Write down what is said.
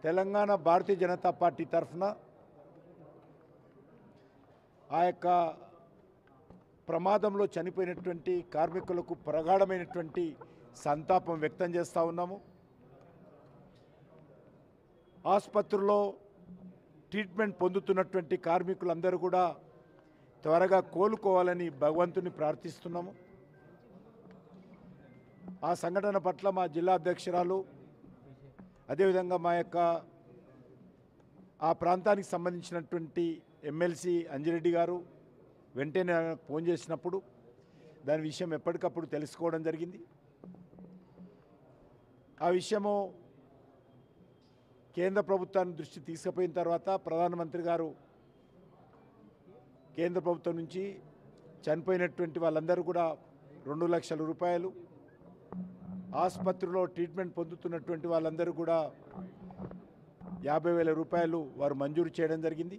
Telangana Bharatiya Janata party తరఫున ఆ యొక్క ప్రమాదంలో చనిపోయినటువంటి కార్మికులకు ప్రగాఢమైనటువంటి సంతాపం వ్యక్తం చేస్తూ ఉన్నాము. ఆసుపత్రుల్లో ట్రీట్మెంట్ పొందుతున్నటువంటి కార్మికులందరూ కూడా త్వరగా కోలుకోవాలని భగవంతుని ప్రార్థిస్తున్నాము. ఆ సంఘటన పట్ల మా జిల్లా అధ్యక్షురాలు అదేవిధంగా మా యొక్క ఆ ప్రాంతానికి సంబంధించినటువంటి ఎమ్మెల్సీ అంజిరెడ్డి గారు వెంటనే ఫోన్ చేసినప్పుడు దాని విషయం ఎప్పటికప్పుడు తెలుసుకోవడం జరిగింది. ఆ విషయము కేంద్ర ప్రభుత్వాన్ని దృష్టి తీసుకుపోయిన తర్వాత ప్రధానమంత్రి గారు కేంద్ర ప్రభుత్వం నుంచి చనిపోయినటువంటి వాళ్ళందరూ కూడా 2 లక్షల రూపాయలు, ఆసుపత్రిలో ట్రీట్మెంట్ పొందుతున్నటువంటి వాళ్ళందరూ కూడా 50,000 రూపాయలు వారు మంజూరు చేయడం జరిగింది.